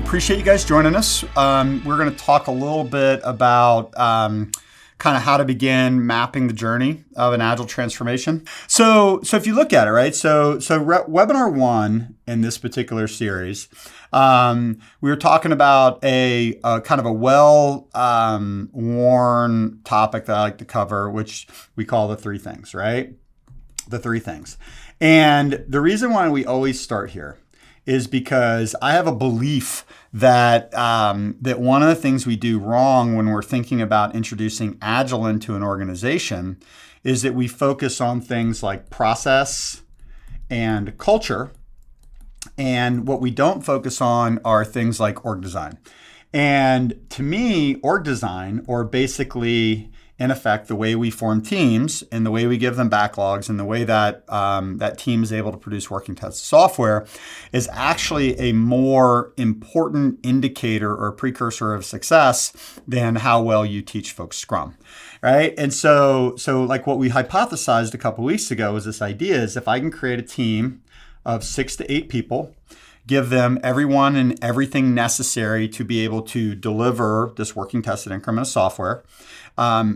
appreciate you guys joining us. We're going to talk a little bit about kind of how to begin mapping the journey of an Agile transformation. So if you look at it, right? So webinar 1 in this particular series, we were talking about a kind of a well-worn topic that I like to cover, which we call the 3 things, right? The 3 things. And the reason why we always start here is because I have a belief that that one of the things we do wrong when we're thinking about introducing Agile into an organization is that we focus on things like process and culture, and what we don't focus on are things like org design. And to me, org design, or basically in effect, the way we form teams and the way we give them backlogs and the way that that team is able to produce working test software is actually a more important indicator or precursor of success than how well you teach folks Scrum, right? And so like what we hypothesized a couple of weeks ago was this idea is if I can create a team of 6 to 8 people, give them everyone and everything necessary to be able to deliver this working tested increment of software,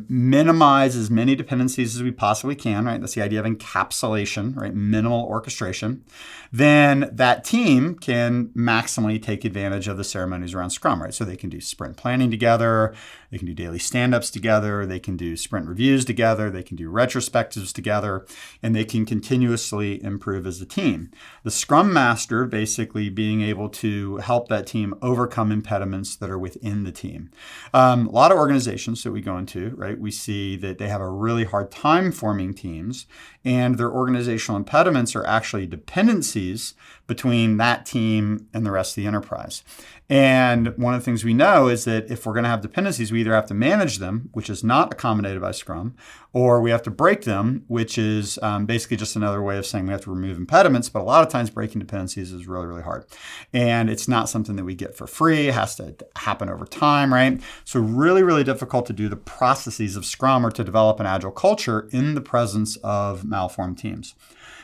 minimize as many dependencies as we possibly can, right? That's the idea of encapsulation, right? Minimal orchestration. Then that team can maximally take advantage of the ceremonies around Scrum, right? So they can do sprint planning together, they can do daily stand-ups together, they can do sprint reviews together, they can do retrospectives together, and they can continuously improve as a team. The Scrum Master basically being able to help that team overcome impediments that are within the team. A lot of organizations that we go into, right, we see that they have a really hard time forming teams, and their organizational impediments are actually dependencies between that team and the rest of the enterprise. And one of the things we know is that if we're going to have dependencies, we either have to manage them, which is not accommodated by Scrum, or we have to break them, which is basically just another way of saying we have to remove impediments. But a lot of times breaking dependencies is really, really hard. And it's not something that we get for free. It has to happen over time, right? So really, really difficult to do the processes of Scrum or to develop an Agile culture in the presence of malformed teams,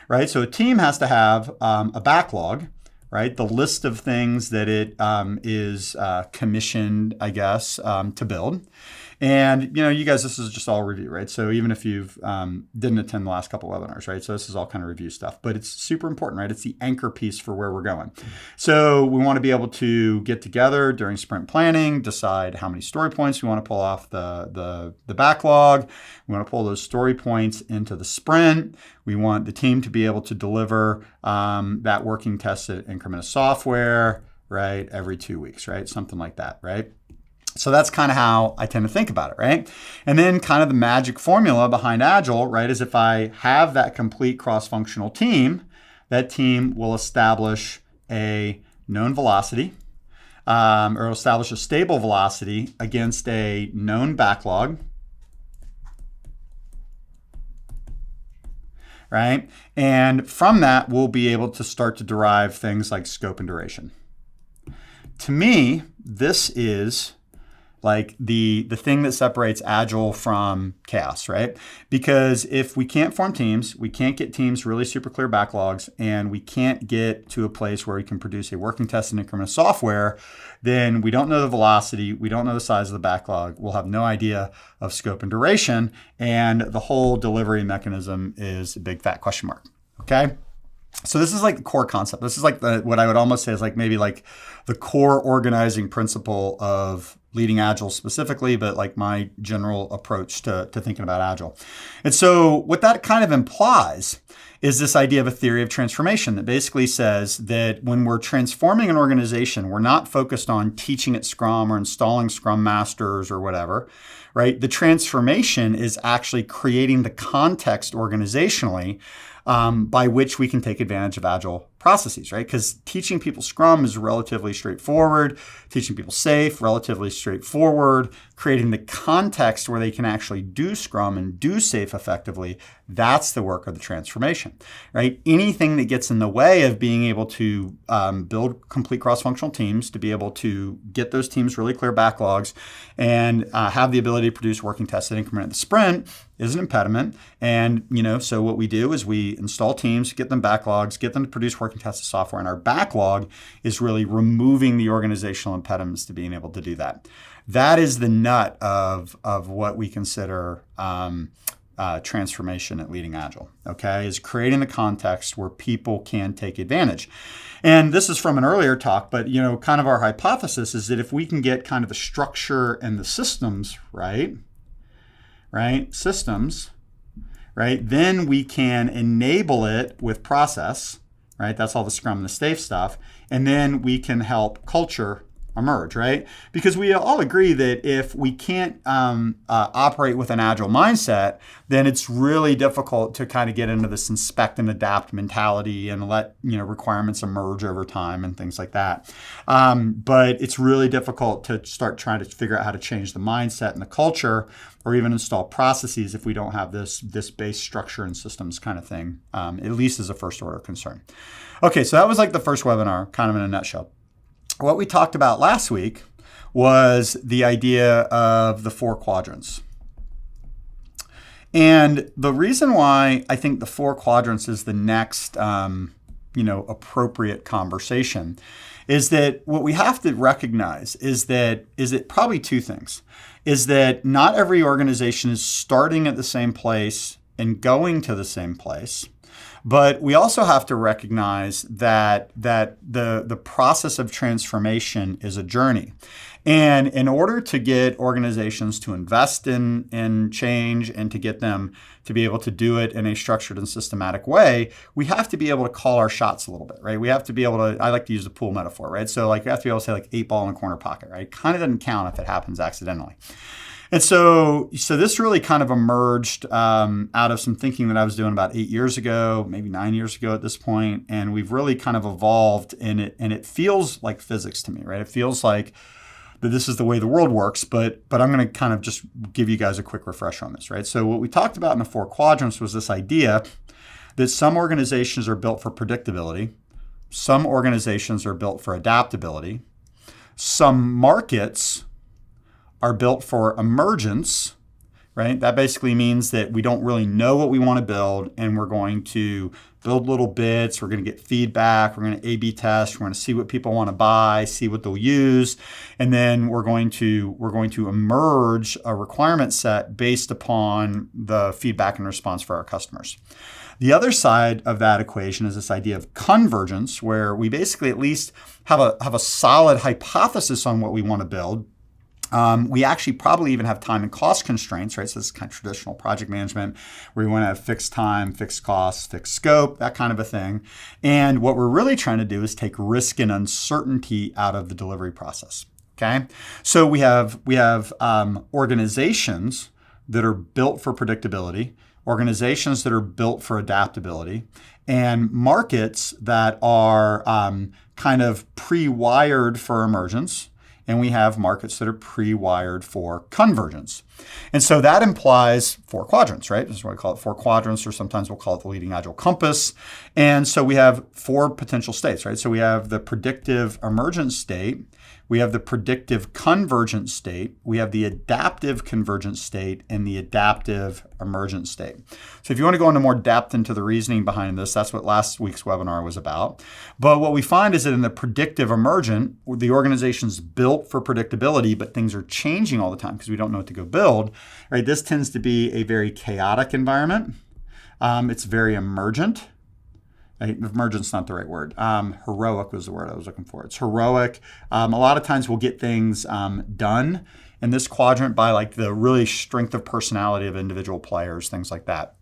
right? So a team has to have a backlog, right? The list of things that it is commissioned, I guess, to build. And, you know, you guys, this is just all review, right? So even if you've didn't attend the last couple webinars, right? So this is all kind of review stuff, but it's super important, right? It's the anchor piece for where we're going. So we want to be able to get together during sprint planning, decide how many story points we want to pull off the backlog. We want to pull those story points into the sprint. We want the team to be able to deliver that working tested increment of software, right? Every 2 weeks, right? Something like that, right? So that's kind of how I tend to think about it, right? And then kind of the magic formula behind Agile, right, is if I have that complete cross-functional team, that team will establish a known velocity or establish a stable velocity against a known backlog, right? And from that, we'll be able to start to derive things like scope and duration. To me, this is like the thing that separates Agile from chaos, right? Because if we can't form teams, we can't get teams really super clear backlogs, and we can't get to a place where we can produce a working tested increment of software, then we don't know the velocity, we don't know the size of the backlog, we'll have no idea of scope and duration, and the whole delivery mechanism is a big fat question mark, okay? So this is like the core concept. This is like what I would almost say is like maybe like the core organizing principle of leading Agile specifically, but like my general approach to thinking about Agile. And so what that kind of implies is this idea of a theory of transformation that basically says that when we're transforming an organization, we're not focused on teaching it Scrum or installing Scrum Masters or whatever, right? The transformation is actually creating the context organizationally by which we can take advantage of Agile processes, right? Because teaching people Scrum is relatively straightforward. Teaching people Safe, relatively straightforward. Creating the context where they can actually do Scrum and do Safe effectively, that's the work of the transformation, right? Anything that gets in the way of being able to build complete cross-functional teams, to be able to get those teams really clear backlogs and have the ability to produce working tested increment at the sprint is an impediment. And, so what we do is we install teams, get them backlogs, get them to produce working working tested software in our backlog is really removing the organizational impediments to being able to do that. That is the nut of what we consider transformation at Leading Agile, okay, is creating the context where people can take advantage. And this is from an earlier talk, but kind of our hypothesis is that if we can get kind of the structure and the systems right, then we can enable it with process, right? That's all the Scrum and the STAFE stuff. And then we can help culture emerge, right? Because we all agree that if we can't operate with an Agile mindset, then it's really difficult to kind of get into this inspect and adapt mentality and let requirements emerge over time and things like that. But it's really difficult to start trying to figure out how to change the mindset and the culture, or even install processes if we don't have this base structure and systems kind of thing, at least as a first order concern. Okay, so that was like the first webinar, kind of in a nutshell. What we talked about last week was the idea of the 4 quadrants. And the reason why I think the 4 quadrants is the next appropriate conversation is that what we have to recognize is it probably 2 things. Is that not every organization is starting at the same place and going to the same place. But we also have to recognize that the process of transformation is a journey. And in order to get organizations to invest in change and to get them to be able to do it in a structured and systematic way, we have to be able to call our shots a little bit, right? We have to be able to, I like to use the pool metaphor, right? So we have to be able to say 8 ball in a corner pocket, right? It kind of doesn't count if it happens accidentally. And so this really kind of emerged out of some thinking that I was doing about 8 years ago, maybe 9 years ago at this point, and we've really kind of evolved in it, and it feels like physics to me, right? It feels like that this is the way the world works, but I'm going to kind of just give you guys a quick refresher on this, right? So what we talked about in the 4 quadrants was this idea that some organizations are built for predictability, some organizations are built for adaptability, some markets are built for emergence, right? That basically means that we don't really know what we want to build, and we're going to build little bits. We're going to get feedback. We're going to A/B test. We're going to see what people want to buy, see what they'll use, and then we're going to emerge a requirement set based upon the feedback and response for our customers. The other side of that equation is this idea of convergence, where we basically at least have a solid hypothesis on what we want to build. We actually probably even have time and cost constraints, right? So this is kind of traditional project management where you want to have fixed time, fixed costs, fixed scope, that kind of a thing. And what we're really trying to do is take risk and uncertainty out of the delivery process, okay? So we have organizations that are built for predictability, organizations that are built for adaptability, and markets that are kind of pre-wired for emergence. And we have markets that are pre-wired for convergence. And so that implies 4 quadrants, right? This is why we call it 4 quadrants, or sometimes we'll call it the Leading Agile compass. And so we have 4 potential states, right? So we have the predictive emergent state, we have the predictive convergent state, we have the adaptive convergent state, and the adaptive emergent state. So if you want to go into more depth into the reasoning behind this, that's what last week's webinar was about. But what we find is that in the predictive emergent, the organization's built for predictability, but things are changing all the time because we don't know what to go build, right? This tends to be a very chaotic environment. It's very emergent. Emergent's not the right word. Heroic was the word I was looking for. It's heroic. A lot of times we'll get things done in this quadrant by the really strength of personality of individual players, things like that.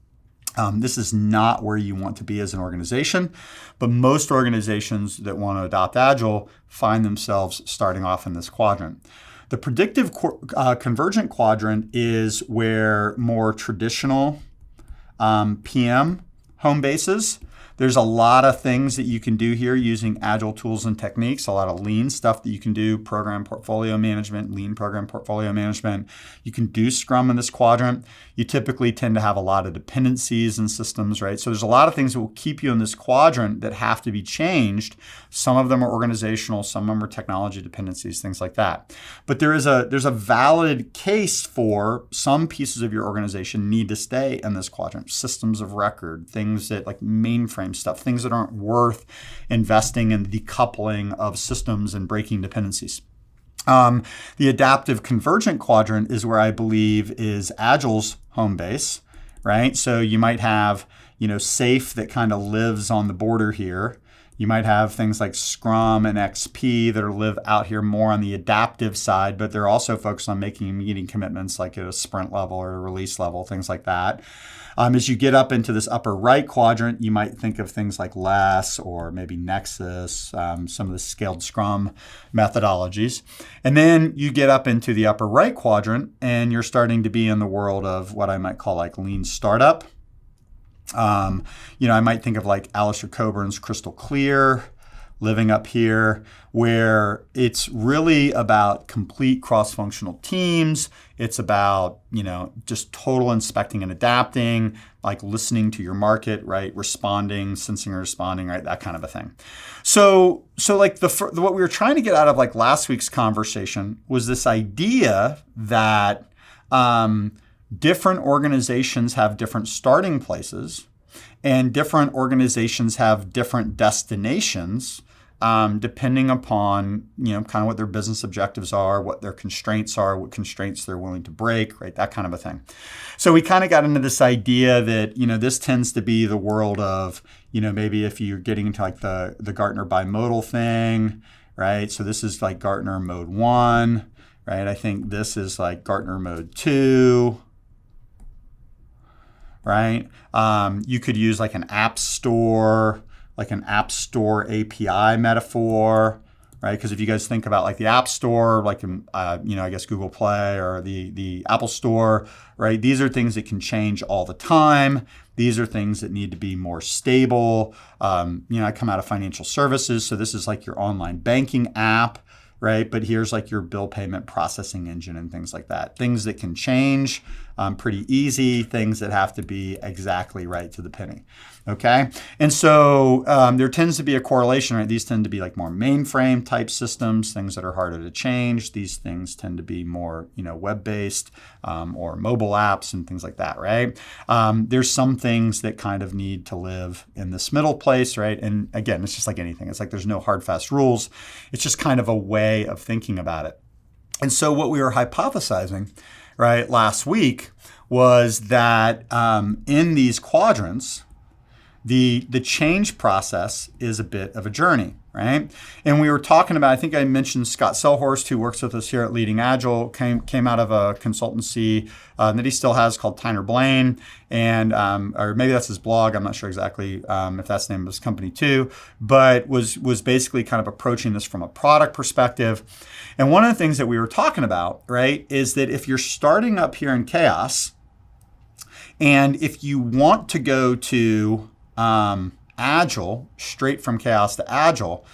This is not where you want to be as an organization, but most organizations that want to adopt Agile find themselves starting off in this quadrant. The predictive convergent quadrant is where more traditional PM home bases. There's a lot of things that you can do here using Agile tools and techniques, a lot of lean stuff that you can do, program portfolio management, lean program portfolio management. You can do Scrum in this quadrant. You typically tend to have a lot of dependencies in systems, right? So there's a lot of things that will keep you in this quadrant that have to be changed. Some of them are organizational, some of them are technology dependencies, things like that. But there's a valid case for some pieces of your organization need to stay in this quadrant. Systems of record, things that like mainframe mainframe stuff, things that aren't worth investing in the decoupling of systems and breaking dependencies. The adaptive convergent quadrant is where I believe is Agile's home base, right? So you might have, SAFe that kind of lives on the border here. You might have things like Scrum and XP that live out here more on the adaptive side, but they're also focused on meeting commitments like at a sprint level or a release level, things like that. As you get up into this upper right quadrant, you might think of things like Less or maybe Nexus, some of the scaled Scrum methodologies. And then you get up into the upper right quadrant and you're starting to be in the world of what I might call like lean startup. I might think of like Alistair Coburn's Crystal Clear living up here, where it's really about complete cross-functional teams. It's about, just total inspecting and adapting, like listening to your market, right? Responding, sensing and responding, right? That kind of a thing. So like what we were trying to get out of like last week's conversation was this idea that, different organizations have different starting places and different organizations have different destinations depending upon, kind of what their business objectives are, what their constraints are, what constraints they're willing to break, right? That kind of a thing. So we kind of got into this idea that, this tends to be the world of, maybe if you're getting into like the Gartner bimodal thing, right? So this is like Gartner mode 1, right? I think this is like Gartner mode 2. Right? You could use like an app store API metaphor, right? Because if you guys think about like the App Store, like I guess Google Play or the Apple Store, right? These are things that can change all the time. These are things that need to be more stable. I come out of financial services, so this is like your online banking app, right? But here's like your bill payment processing engine and things like that. Things that can change pretty easy, things that have to be exactly right to the penny, okay? And so there tends to be a correlation, right? These tend to be like more mainframe type systems, things that are harder to change. These things tend to be more, web-based or mobile apps and things like that, right? There's some things that kind of need to live in this middle place, right? And again, it's just like anything. It's like there's no hard, fast rules. It's just kind of a way of thinking about it. And so what we were hypothesizing, right, last week was that in these quadrants, the change process is a bit of a journey, right? And we were talking about, I think I mentioned Scott Selhorst, who works with us here at Leading Agile, came out of a consultancy that he still has called Tyner Blaine, and or maybe that's his blog. I'm not sure exactly if that's the name of his company too, but was basically kind of approaching this from a product perspective. And one of the things that we were talking about, right, is that if you're starting up here in chaos, and if you want to go to Agile, straight from chaos to Agile,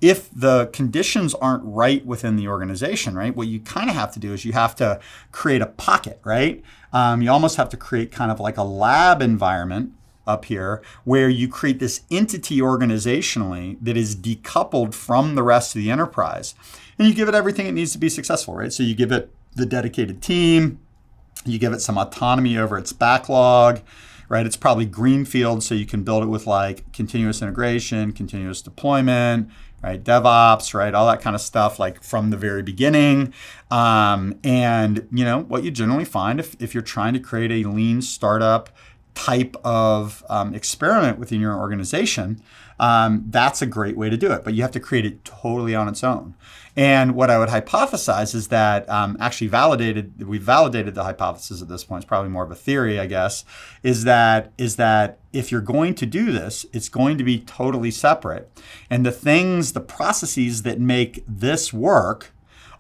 if the conditions aren't right within the organization, right, what you kind of have to do is you have to create a pocket, right? You almost have to create kind of like a lab environment up here where you create this entity organizationally that is decoupled from the rest of the enterprise. And you give it everything it needs to be successful, right? So you give it the dedicated team, you give it some autonomy over its backlog, right? It's probably greenfield, so you can build it with like continuous integration, continuous deployment, right? DevOps, right? All that kind of stuff, like from the very beginning. And what you generally find if you're trying to create a lean startup type of experiment within your organization, that's a great way to do it. But you have to create it totally on its own. And what I would hypothesize is that we've validated the hypothesis at this point. It's probably more of a theory, I guess, is that if you're going to do this, it's going to be totally separate. And the processes that make this work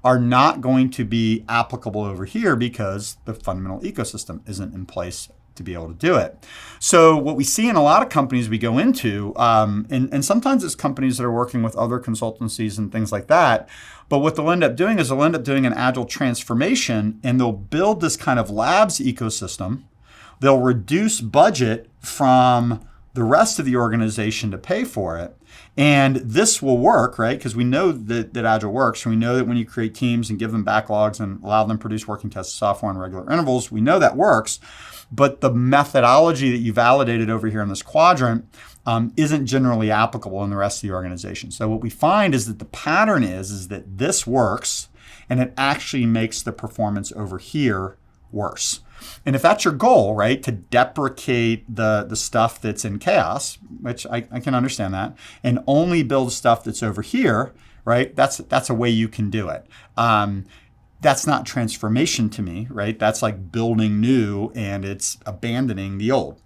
are not going to be applicable over here because the fundamental ecosystem isn't in place to be able to do it. So what we see in a lot of companies we go into, and sometimes it's companies that are working with other consultancies and things like that, but what they'll end up doing is they'll end up doing an agile transformation and they'll build this kind of labs ecosystem. They'll reduce budget from the rest of the organization to pay for it. And this will work, right? Because we know that Agile works. We know that when you create teams and give them backlogs and allow them to produce working test software on regular intervals, we know that works. But the methodology that you validated over here in this quadrant isn't generally applicable in the rest of the organization. So what we find is that the pattern is that this works, and it actually makes the performance over here worse. And if that's your goal, right, to deprecate the stuff that's in chaos, which I can understand that, and only build stuff that's over here, right, that's a way you can do it. That's not transformation to me, right? That's like building new and it's abandoning the old.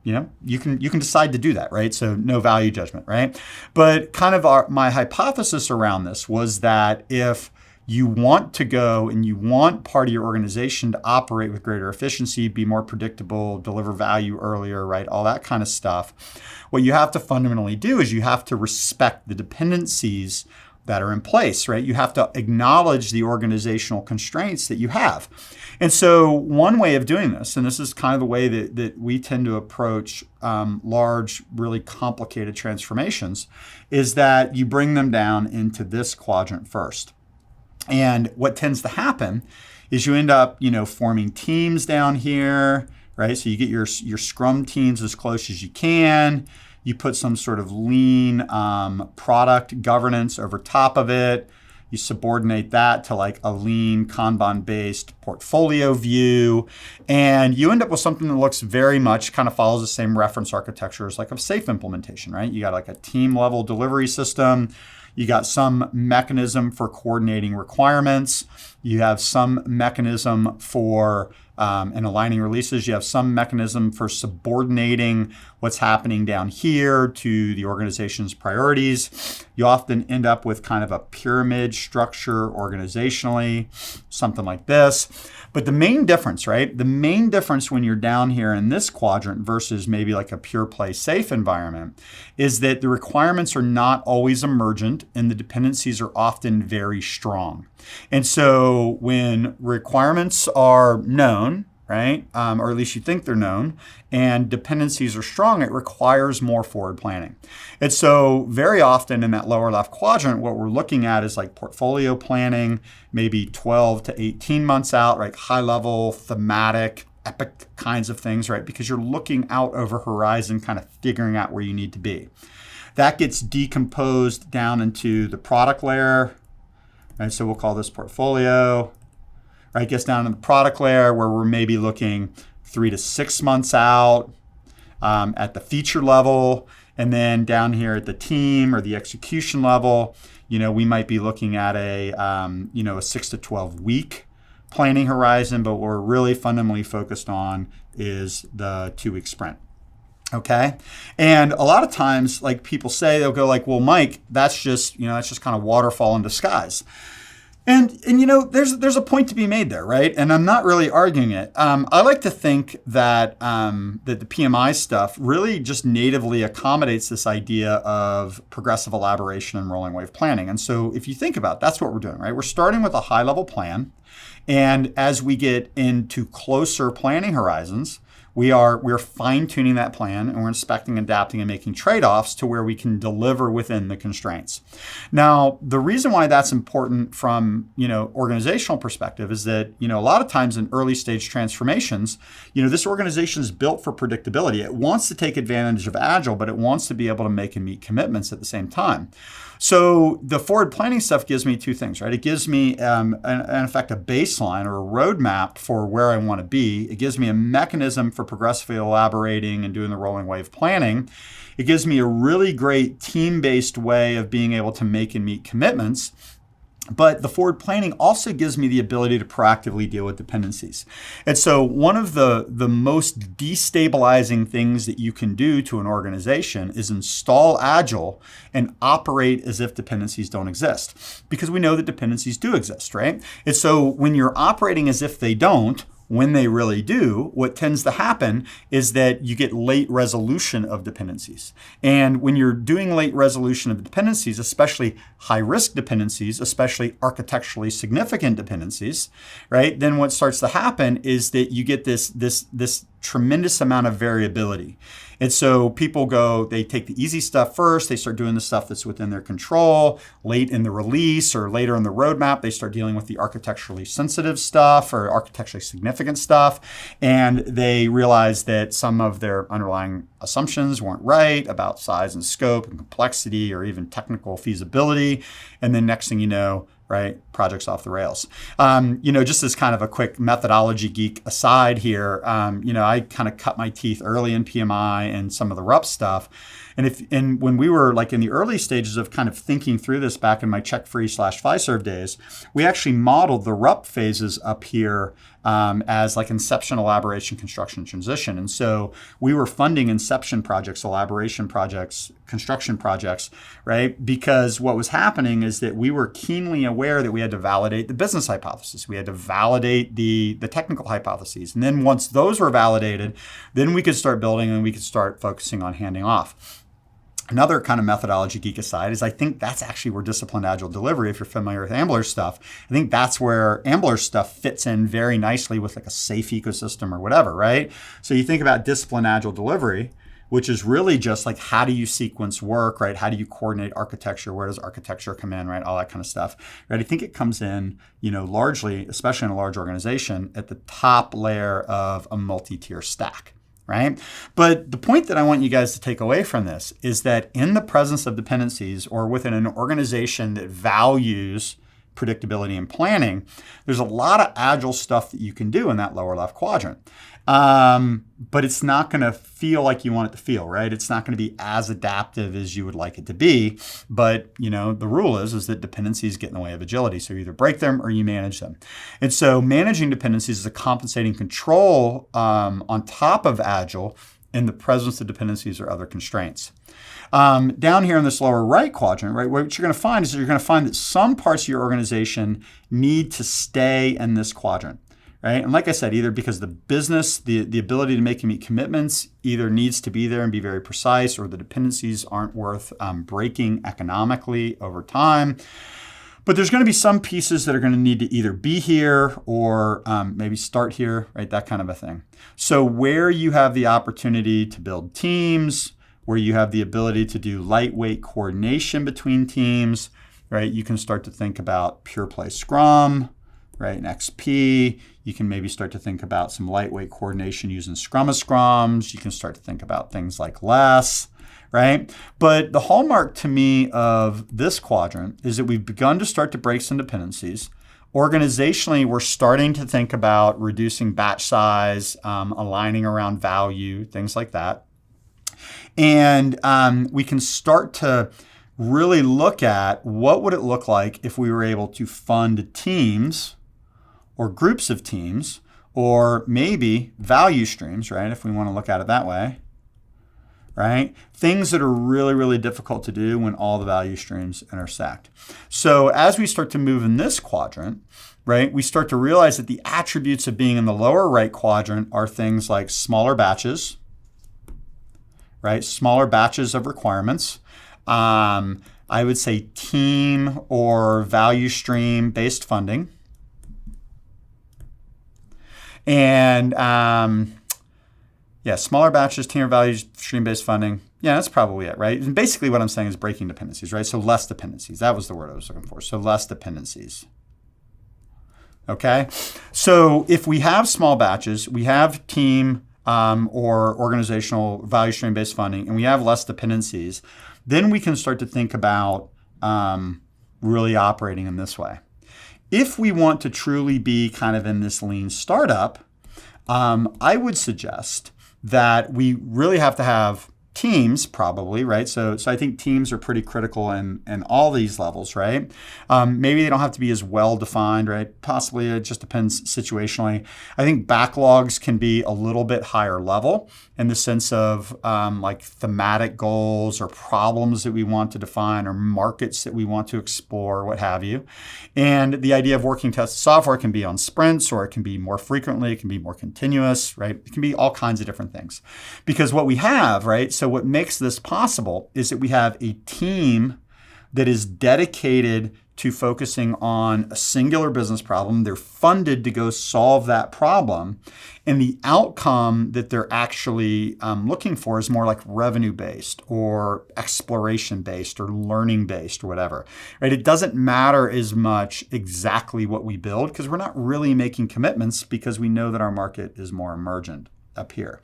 You can decide to do that, right? So no value judgment, right? But kind of my hypothesis around this was that if you want to go and you want part of your organization to operate with greater efficiency, be more predictable, deliver value earlier, right? All that kind of stuff. What you have to fundamentally do is you have to respect the dependencies that are in place, right? You have to acknowledge the organizational constraints that you have. And so one way of doing this, and this is kind of the way that we tend to approach large, really complicated transformations, is that you bring them down into this quadrant first. And what tends to happen is you end up, forming teams down here, right? So you get your Scrum teams as close as you can. You put some sort of lean product governance over top of it. You subordinate that to like a lean Kanban-based portfolio view. And you end up with something that looks very much kind of follows the same reference architecture as like a SAFe implementation, right? You got like a team level delivery system. You got some mechanism for coordinating requirements. You have some mechanism for and aligning releases. You have some mechanism for subordinating what's happening down here to the organization's priorities. You often end up with kind of a pyramid structure organizationally, something like this. But the main difference, right? The main difference when you're down here in this quadrant versus maybe like a pure play SAFe environment is that the requirements are not always emergent and the dependencies are often very strong. And so when requirements are known, right, or at least you think they're known, and dependencies are strong, it requires more forward planning. And so very often in that lower left quadrant, what we're looking at is like portfolio planning, maybe 12 to 18 months out, right, high level, thematic, epic kinds of things, right, because you're looking out over horizon, kind of figuring out where you need to be. That gets decomposed down into the product layer, right, so we'll call this portfolio. Right, gets down to the product layer where we're maybe looking 3 to 6 months out at the feature level. And then down here at the team or the execution level, we might be looking at a 6 to 12 week planning horizon. But what we're really fundamentally focused on is the 2-week sprint. Okay. And a lot of times, like people say, they'll go like, well, Mike, that's just kind of waterfall in disguise. And there's a point to be made there, right? And I'm not really arguing it. I like to think that that the PMI stuff really just natively accommodates this idea of progressive elaboration and rolling wave planning. And so if you think about it, that's what we're doing, right? We're starting with a high level plan. And as we get into closer planning horizons, we're fine-tuning that plan and we're inspecting, adapting, and making trade-offs to where we can deliver within the constraints. Now, the reason why that's important from organizational perspective is that a lot of times in early stage transformations, this organization is built for predictability. It wants to take advantage of Agile, but it wants to be able to make and meet commitments at the same time. So the forward planning stuff gives me two things, right? It gives me, in effect, a baseline or a roadmap for where I want to be. It gives me a mechanism for progressively elaborating and doing the rolling wave planning. It gives me a really great team-based way of being able to make and meet commitments. But the forward planning also gives me the ability to proactively deal with dependencies. And so one of the most destabilizing things that you can do to an organization is install Agile and operate as if dependencies don't exist. Because we know that dependencies do exist, right? And so when you're operating as if they don't, when they really do, what tends to happen is that you get late resolution of dependencies. And when you're doing late resolution of dependencies, especially high-risk dependencies, especially architecturally significant dependencies, right? Then what starts to happen is that you get this tremendous amount of variability. And so people they take the easy stuff first, they start doing the stuff that's within their control. Late in the release or later in the roadmap, they start dealing with the architecturally sensitive stuff or architecturally significant stuff. And they realize that some of their underlying assumptions weren't right about size and scope and complexity or even technical feasibility. And then next thing you know, right, projects off the rails. Just as kind of a quick methodology geek aside here, I kind of cut my teeth early in PMI and some of the RUP stuff. And when we were like in the early stages of kind of thinking through this back in my check-free/Fiserv days, we actually modeled the RUP phases up here as like inception, elaboration, construction, transition. And so we were funding inception projects, elaboration projects, construction projects, right? Because what was happening is that we were keenly aware that we had to validate the business hypothesis. We had to validate the technical hypotheses. And then once those were validated, then we could start building and we could start focusing on handing off. Another kind of methodology geek aside is I think that's actually where disciplined agile delivery, if you're familiar with Ambler's stuff, I think that's where Ambler's stuff fits in very nicely with like a safe ecosystem or whatever, right? So you think about disciplined agile delivery, which is really just like how do you sequence work, right? How do you coordinate architecture? Where does architecture come in, right? All that kind of stuff, right? I think it comes in, largely, especially in a large organization, at the top layer of a multi-tier stack. Right? But the point that I want you guys to take away from this is that in the presence of dependencies or within an organization that values predictability and planning, there's a lot of agile stuff that you can do in that lower left quadrant. But it's not going to feel like you want it to feel, right? It's not going to be as adaptive as you would like it to be. But, the rule is that dependencies get in the way of agility. So you either break them or you manage them. And so managing dependencies is a compensating control on top of agile in the presence of dependencies or other constraints. Down here in this lower right quadrant, right, what you're going to find is that you're going to find that some parts of your organization need to stay in this quadrant. Right? And like I said, either because the business, the ability to make and meet commitments either needs to be there and be very precise, or the dependencies aren't worth breaking economically over time. But there's going to be some pieces that are going to need to either be here or maybe start here, right? That kind of a thing. So where you have the opportunity to build teams, where you have the ability to do lightweight coordination between teams, right? You can start to think about pure play Scrum, right? In XP, you can maybe start to think about some lightweight coordination using Scrum of Scrums. You can start to think about things like less, right? But the hallmark to me of this quadrant is that we've begun to start to break some dependencies. Organizationally, we're starting to think about reducing batch size, aligning around value, things like that. And we can start to really look at what would it look like if we were able to fund teams or groups of teams, or maybe value streams, right? If we want to look at it that way, right? Things that are really, really difficult to do when all the value streams intersect. So as we start to move in this quadrant, right, we start to realize that the attributes of being in the lower right quadrant are things like smaller batches, right? Smaller batches of requirements. I would say team or value stream based funding. And smaller batches, team or value stream-based funding. Yeah, that's probably it, right? And basically what I'm saying is breaking dependencies, right? So less dependencies. That was the word I was looking for. So less dependencies. Okay? So if we have small batches, we have team or organizational value stream-based funding, and we have less dependencies, then we can start to think about really operating in this way. If we want to truly be kind of in this lean startup, I would suggest that we really have to have teams probably, right? So I think teams are pretty critical in all these levels, right? Maybe they don't have to be as well defined, right? Possibly it just depends situationally. I think backlogs can be a little bit higher level in the sense of like thematic goals or problems that we want to define or markets that we want to explore, what have you. And the idea of working tested software can be on sprints, or it can be more frequently, it can be more continuous, right? It can be all kinds of different things. Because what we have, right? So what makes this possible is that we have a team that is dedicated to focusing on a singular business problem. They're funded to go solve that problem. And the outcome that they're actually looking for is more like revenue-based or exploration-based or learning-based or whatever, right? It doesn't matter as much exactly what we build because we're not really making commitments because we know that our market is more emergent up here.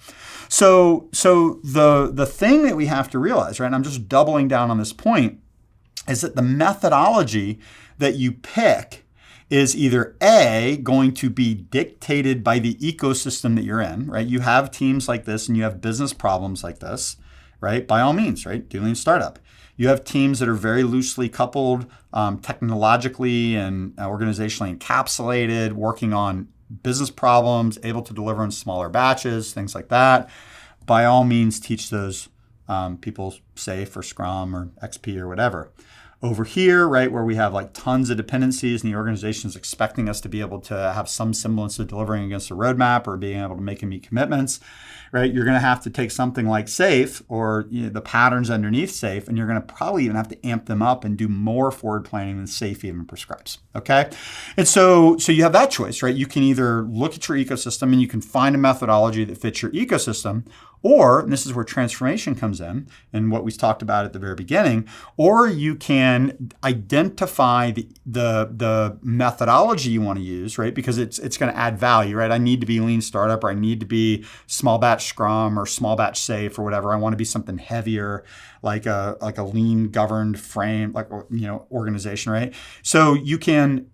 So the thing that we have to realize, right, and I'm just doubling down on this point, is that the methodology that you pick is either A, going to be dictated by the ecosystem that you're in, right? You have teams like this and you have business problems like this, right? By all means, right? Do lean startup. You have teams that are very loosely coupled, technologically and organizationally encapsulated, working on business problems, able to deliver in smaller batches, things like that. By all means, teach those people Safe or Scrum or XP or whatever. Over here, right, where we have like tons of dependencies and the organization is expecting us to be able to have some semblance of delivering against a roadmap or being able to make and meet commitments, right? You're going to have to take something like Safe or the patterns underneath Safe, and you're going to probably even have to amp them up and do more forward planning than Safe even prescribes, okay? And so you have that choice, right? You can either look at your ecosystem and you can find a methodology that fits your ecosystem, or, and this is where transformation comes in and what we talked about at the very beginning, or you can identify the methodology you want to use, right? Because it's going to add value, right? I need to be lean startup, or I need to be small batch Scrum or small batch Safe or whatever. I want to be something heavier, like a lean governed frame, like, organization, right? So you can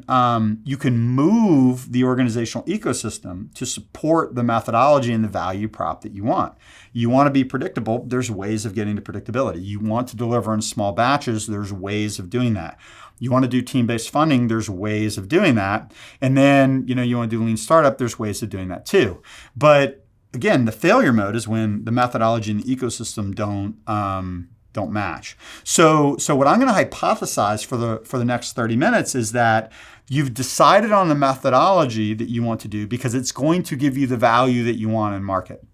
move the organizational ecosystem to support the methodology and the value prop that you want. You want to be predictable. There's ways of getting to predictability. You want to deliver in small batches. There's ways of doing that. You want to do team-based funding. There's ways of doing that. And then, you want to do lean startup. There's ways of doing that too. But again, the failure mode is when the methodology and the ecosystem don't match. So what I'm going to hypothesize for the next 30 minutes is that you've decided on the methodology that you want to do because it's going to give you the value that you want in market.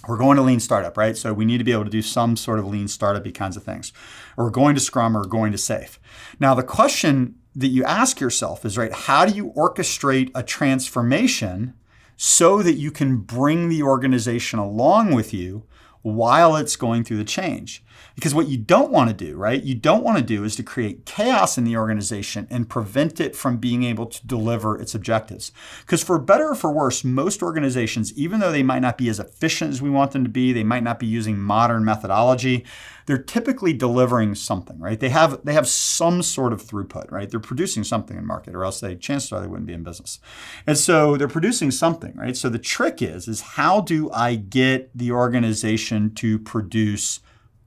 We're going to lean startup, right? So we need to be able to do some sort of lean startup-y kinds of things. Or we're going to Scrum or going to Safe. Now, the question that you ask yourself is, right, how do you orchestrate a transformation so that you can bring the organization along with you while it's going through the change? Because what you don't want to do, right, is to create chaos in the organization and prevent it from being able to deliver its objectives. Because for better or for worse, most organizations, even though they might not be as efficient as we want them to be, they might not be using modern methodology, they're typically delivering something, right? They have some sort of throughput, right? They're producing something in market, or else chances are they wouldn't be in business. And so they're producing something, right? So the trick is how do I get the organization to produce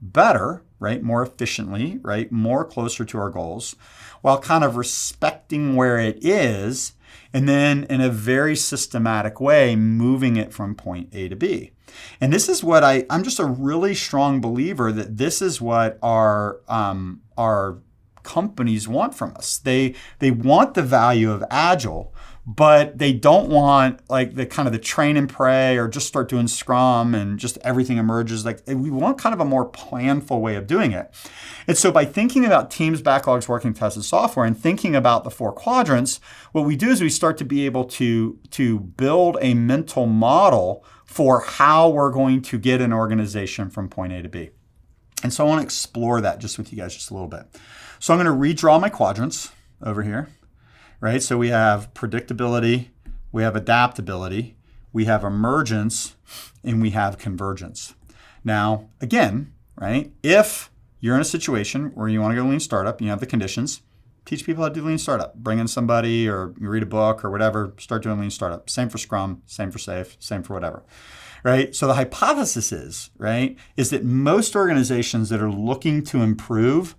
better, right? More efficiently, right? More closer to our goals, while kind of respecting where it is, and then in a very systematic way, moving it from point A to B. And this is what I'm just a really strong believer that this is what our companies want from us. They want the value of Agile, but they don't want like the kind of the train and pray or just start doing Scrum and just everything emerges. Like we want kind of a more planful way of doing it. And so by thinking about teams, backlogs, working tested software, and thinking about the 4 quadrants, what we do is we start to be able to build a mental model for how we're going to get an organization from point A to B. And so I want to explore that just with you guys just a little bit. So I'm going to redraw my quadrants over here, right? So we have predictability, we have adaptability, we have emergence, and we have convergence. Now, again, right, if you're in a situation where you want to go lean startup, you have the conditions, teach people how to do lean startup. Bring in somebody or you read a book or whatever, start doing lean startup. Same for Scrum, same for Safe, same for whatever, right? So the hypothesis is, right, is that most organizations that are looking to improve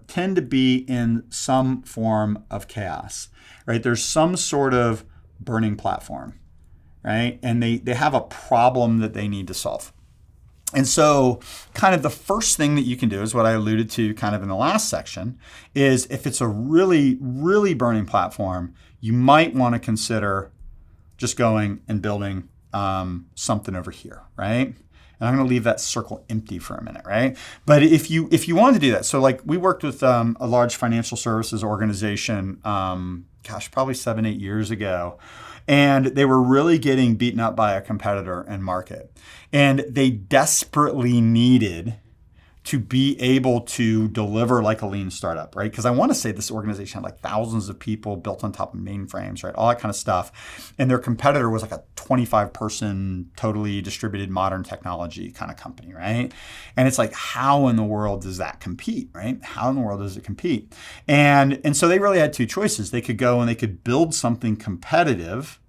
tend to be in some form of chaos, right? There's some sort of burning platform, right? And they have a problem that they need to solve. And so kind of the first thing that you can do is what I alluded to kind of in the last section is if it's a really, really burning platform, you might want to consider just going and building something over here, right? And I'm going to leave that circle empty for a minute, right? But if you wanted to do that, so like we worked with a large financial services organization, probably 7-8 years ago, and they were really getting beaten up by a competitor in market, and they desperately needed to be able to deliver like a lean startup, right? Because I want to say this organization had like thousands of people built on top of mainframes, right? All that kind of stuff. And their competitor was like a 25-person, totally distributed modern technology kind of company, right? And it's like, how in the world does that compete, right? How in the world does it compete? And so they really had two choices. They could go and they could build something competitive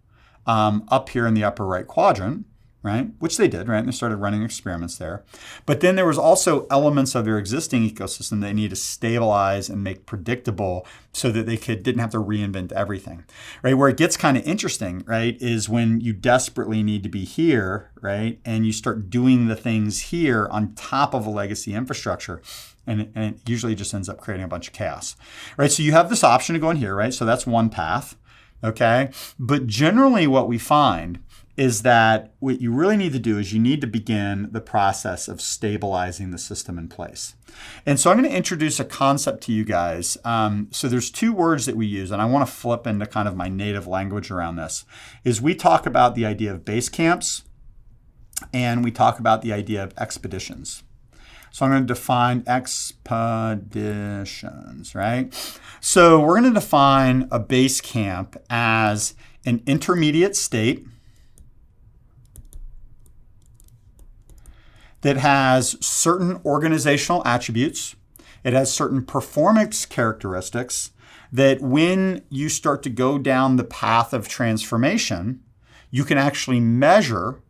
up here in the upper right quadrant, right? Which they did, right? And they started running experiments there. But then there was also elements of their existing ecosystem they needed to stabilize and make predictable so that they didn't have to reinvent everything, right? Where it gets kind of interesting, right, is when you desperately need to be here, right? And you start doing the things here on top of a legacy infrastructure. And it usually just ends up creating a bunch of chaos, right? So you have this option to go in here, right? So that's one path, okay? But generally what we find is that what you really need to do is you need to begin the process of stabilizing the system in place. And so I'm going to introduce a concept to you guys. So there's two words that we use, and I want to flip into kind of my native language around this, is we talk about the idea of base camps, and we talk about the idea of expeditions. So I'm going to define expeditions, right? So we're going to define a base camp as an intermediate state that has certain organizational attributes. It has certain performance characteristics that when you start to go down the path of transformation, you can actually measure,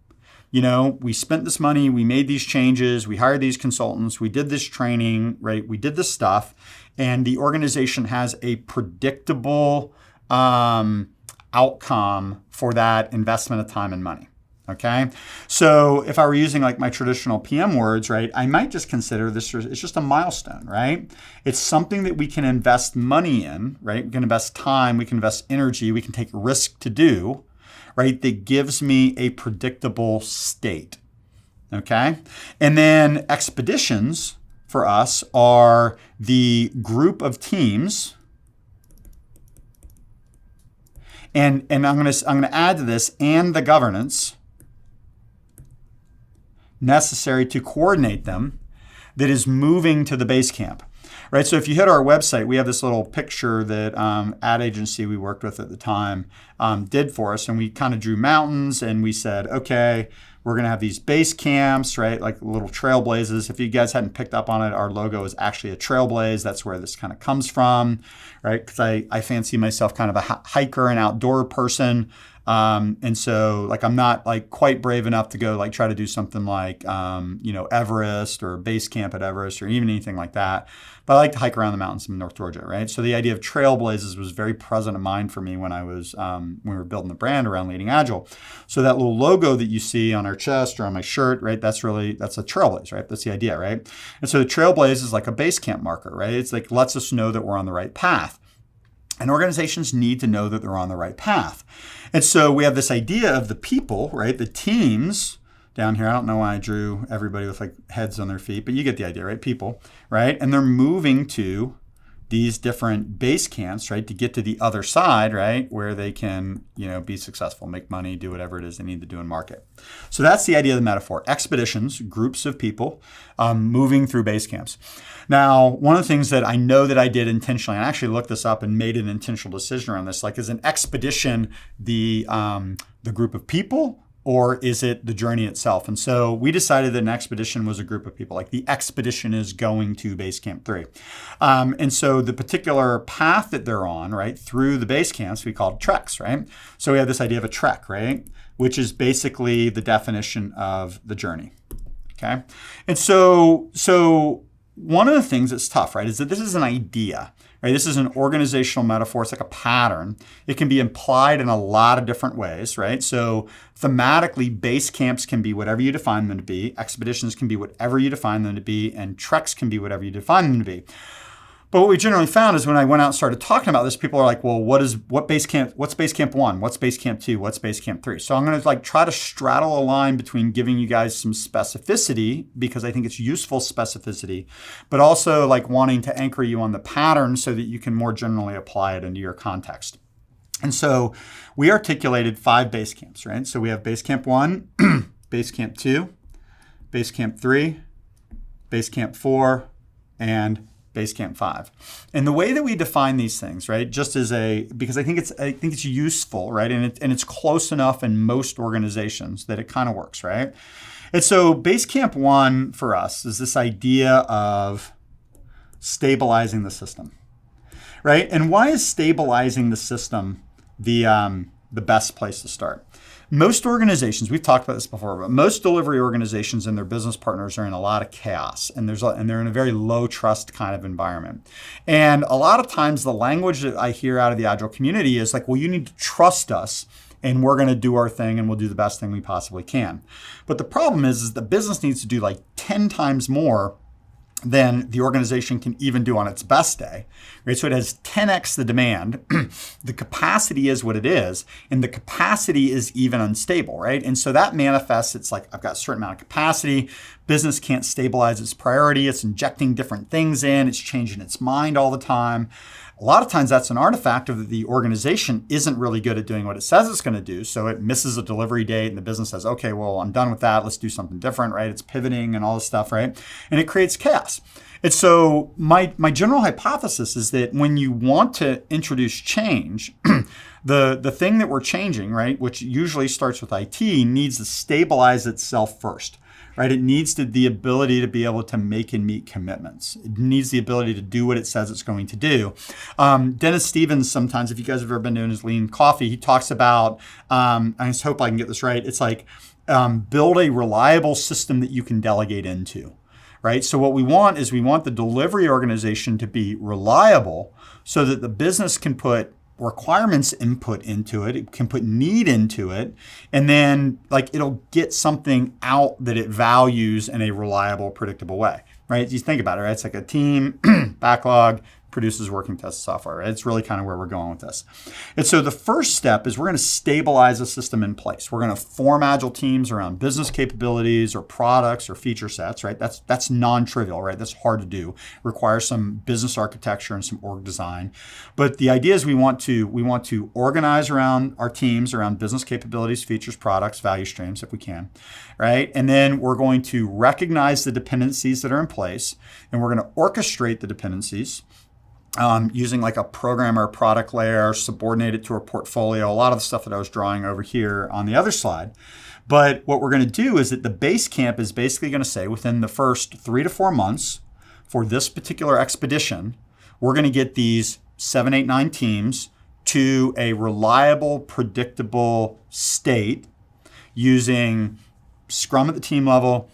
we spent this money, we made these changes, we hired these consultants, we did this training, right? We did this stuff, and the organization has a predictable outcome for that investment of time and money. Okay, so if I were using like my traditional PM words, right, I might just consider this, it's just a milestone, right? It's something that we can invest money in, right? We can invest time, we can invest energy, we can take risk to do, right? That gives me a predictable state, okay? And then expeditions for us are the group of teams. And I'm gonna add to this, and the governance necessary to coordinate them that is moving to the base camp, right? So if you hit our website, we have this little picture that ad agency we worked with at the time did for us. And we kind of drew mountains and we said, okay, we're going to have these base camps, right? Like little trailblazers. If you guys hadn't picked up on it, our logo is actually a trailblaze. That's where this kind of comes from, right? Because I fancy myself kind of a hiker and outdoor person. And so like, I'm not like quite brave enough to go like try to do something like, Everest or base camp at Everest or even anything like that. But I like to hike around the mountains in North Georgia, right? So the idea of trailblazers was very present in mind for me when I was, when we were building the brand around leading Agile. So that little logo that you see on our chest or on my shirt, right? That's a trailblaze, right? That's the idea, right? And so the trailblaze is like a base camp marker, right? It's like, lets us know that we're on the right path. And organizations need to know that they're on the right path. And so we have this idea of the people, right? The teams down here. I don't know why I drew everybody with like heads on their feet, but you get the idea, right? People, right? And they're moving to these different base camps, right? To get to the other side, right? Where they can, be successful, make money, do whatever it is they need to do in market. So that's the idea of the metaphor. Expeditions, groups of people moving through base camps. Now, one of the things that I know that I did intentionally, and I actually looked this up and made an intentional decision around this, like is an expedition the group of people, or is it the journey itself? And so we decided that an expedition was a group of people, like the expedition is going to base camp 3. And so the particular path that they're on, right, through the base camps, we called treks, right? So we have this idea of a trek, right, which is basically the definition of the journey, okay? And so one of the things that's tough, right, is that this is an idea, right? This is an organizational metaphor. It's like a pattern. It can be implied in a lot of different ways, right? So thematically, base camps can be whatever you define them to be. Expeditions can be whatever you define them to be. And treks can be whatever you define them to be. But what we generally found is when I went out and started talking about this, people are like, well, what's base camp 1? What's base camp 2? What's base camp 3? So I'm going to try to straddle a line between giving you guys some specificity, because I think it's useful specificity, but also wanting to anchor you on the pattern so that you can more generally apply it into your context. And so we articulated 5 base camps, right? So we have base camp 1, base camp 2, base camp 3, base camp 4, and base camp 5. And the way that we define these things, right, just as because I think it's useful, right, and it's close enough in most organizations that it kind of works, right? And so base camp 1 for us is this idea of stabilizing the system, right? And why is stabilizing the system the best place to start? Most organizations, we've talked about this before, but most delivery organizations and their business partners are in a lot of chaos, and they're in a very low trust kind of environment. And a lot of times the language that I hear out of the Agile community is well, you need to trust us, and we're going to do our thing, and we'll do the best thing we possibly can. But the problem is the business needs to do 10 times more than the organization can even do on its best day, right? So it has 10x the demand. The capacity is what it is, and the capacity is even unstable, right? And so that manifests, it's I've got a certain amount of capacity. Business can't stabilize its priority. It's injecting different things in. It's changing its mind all the time. A lot of times that's an artifact of the organization isn't really good at doing what it says it's going to do. So it misses a delivery date and the business says, okay, well, I'm done with that. Let's do something different, right? It's pivoting and all this stuff, right? And it creates chaos. And so my general hypothesis is that when you want to introduce change, the thing that we're changing, right, which usually starts with IT, needs to stabilize itself first. Right? It needs the ability to be able to make and meet commitments. It needs the ability to do what it says it's going to do. Dennis Stevens, sometimes, if you guys have ever been doing his lean coffee, he talks about, I just hope I can get this right. It's build a reliable system that you can delegate into. Right? So what we want is the delivery organization to be reliable so that the business can put requirements input into it can put need into it, and then it'll get something out that it values in a reliable, predictable way, right? You think about it, right? It's a team, backlog, produces working test software, right? It's really kind of where we're going with this. And so the first step is we're going to stabilize a system in place. We're going to form Agile teams around business capabilities or products or feature sets, right? That's non-trivial, right? That's hard to do. Requires some business architecture and some org design. But the idea is we want to organize around our teams around business capabilities, features, products, value streams if we can, right? And then we're going to recognize the dependencies that are in place, and we're going to orchestrate the dependencies using a program or product layer, subordinate it to a portfolio, a lot of the stuff that I was drawing over here on the other slide. But what we're going to do is that the base camp is basically going to say within the first 3 to 4 months for this particular expedition, we're going to get these 7, 8, 9 teams to a reliable, predictable state using Scrum at the team level,